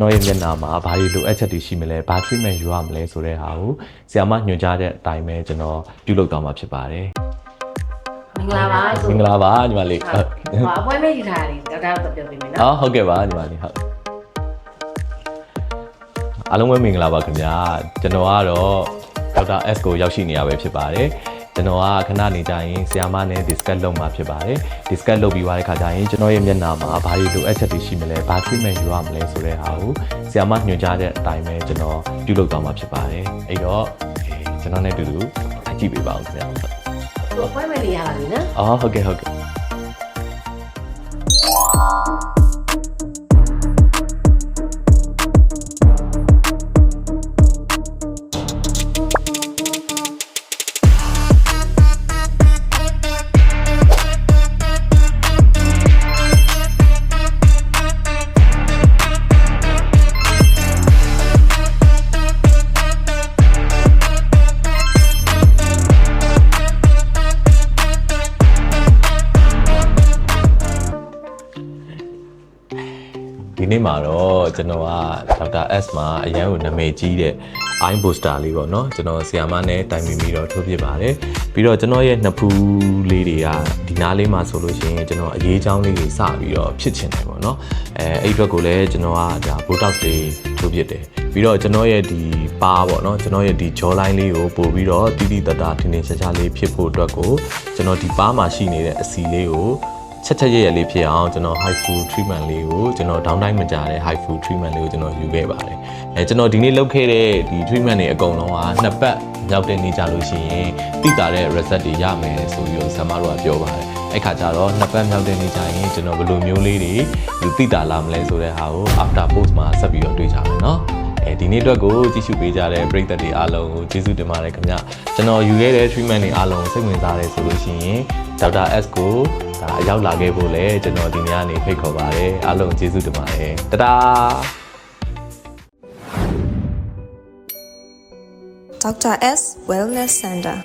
နော်ရဲ့မျက်နှာမှာဘာတွေလိုအပ်ချက်တွေရှိမလဲဘာ treatment ယူရမလဲဆိုတဲ့ဟာကိုဆရာမညွှန်ကြားတဲ့အတိုင်းပဲကျွန်တော်ပြုလုပ်သွားမှာဖြစ်ပါတယ်မင်္ဂလာပါမင်္ဂလာပါညီမလေးဟုတ်အပွဲမဲ့ယူထားတယ်ဒေါက်တာတော့ပြောပေးမယ်နော်ဟုတ်ကဲ့ပါညီမလေးဟုတ်အားလုံးပဲမင်္ဂလာပါခင်ဗျာကျွန်တော်ကတော့ဒေါက်တာ S ကိုရောက်ရှိနေရပဲဖြစ်ပါတယ်ကျွန်တော်ကခဏနေကြရင်ဆရာမနဲ့ discuss လုပ်မှာဖြစ်ပါတယ် discuss လုပ်ပြီးသွားတဲ့ခါကျရင်ကျွန်တော်ရဲ့မျက်နှာမှာဘာတွေလိုအပ်ချက်တွေရှိမလဲဘာ treatment ယူရမလဲဆိုတဲ့ဟာကိုဆရာမညွှန်ကြားတဲ့အတိုင်းပဲကျွန်တော်ပြုလုပ်သွားမှာဖြစ်ပါတယ်အဲ့တော့ကျွန်တော်နဲ့တူတူကြည့်ပေးပါဦးခင်ဗျာအပွဲမဲ့နေရပါပြီနော်ဟုတ်ကဲ့ဟုတ်ကဲ့ဒီနေ့မှာတော့ကျွန်တော်ကဒေါက်တာ S မှာအရန်ကိုနာမည်ကြီးတဲ့ eye booster လေးပေါ့နော်ကျွန်တော်ဆီယာမနဲ့တိုင်ပင်ပြီးတော့ထိုးပြပါတယ်ပြီးတော့ကျွန်တော်ရဲ့နှစ်ဖူးလေးတွေကဒီနားလေးမှာဆိုလို့ရှိရင်ကျွန်တော်အရေးချောင်းလေးတွေစပြီးတော့ဖြစ်ချင်တယ်ပေါ့နော်အဲ့အတွက်ကိုလည်းကျွန်တော်ကဒါ botox လေးထိုးပြတယ်ပြီးတော့ကျွန်တော်ရဲ့ဒီပါပေါ့နော်ကျွန်တော်ရဲ့ဒီ jaw line လေးကိုပို့ပြီးတော့တိတိတတ်တာထင်ထင်ရှားရှားလေးဖြစ်ဖို့အတွက်ကိုကျွန်တော်ဒီပါမှာရှိနေတဲ့အစီလေးကိုချက်ရလေးဖြစ်အောင်ကျွန်တော် high food treatment လေးကိုကျွန်တော် down time မကြတဲ့ high food treatment လေးကိုကျွန်တော်ယူခဲ့ပါတယ်ကျွန်တော်ဒီနေ့လုပ်ခဲ့တဲ့ဒီ treatment တွေအကုန်လုံးကနှစ်ပတ်ရောက်တဲ့နေ့ကြလို့ရှိရင်တိတာတဲ့ result တွေရမယ်ဆိုပြီးတော့ဆရာမတို့ကပြောပါတယ်အဲ့ခါကျတော့နှစ်ပတ်ရောက်တဲ့နေ့ကြရင်ကျွန်တော်ဘယ်လိုမျိုးလေးတွေလူတိတာလာမလဲဆိုတဲ့ဟာကို after post မှာဆက်ပြီးတော့တွေ့ကြမယ်နော်ဒီနေ့အတွက်ကိုကြည့်ရှုပေးကြတဲ့ပရိသတ်တွေအားလုံးကိုကျေးဇူးတင်ပါတယ်ခင်ဗျကျွန်တော်ယူခဲ့တဲ့ treatment တွေအားလုံးစိတ်ဝင်စားတယ်ဆိုလို့ရှိရင်ဒေါက်တာ S ကိုဒါရောက်လာခဲ့ဖို့လဲကျွန်တော်ဒီနေ့ကနေဖိတ်ခေါ်ပါတယ်အားလုံးကျေးဇူးတင်ပါတယ်တဒါ Dr. S Wellness Center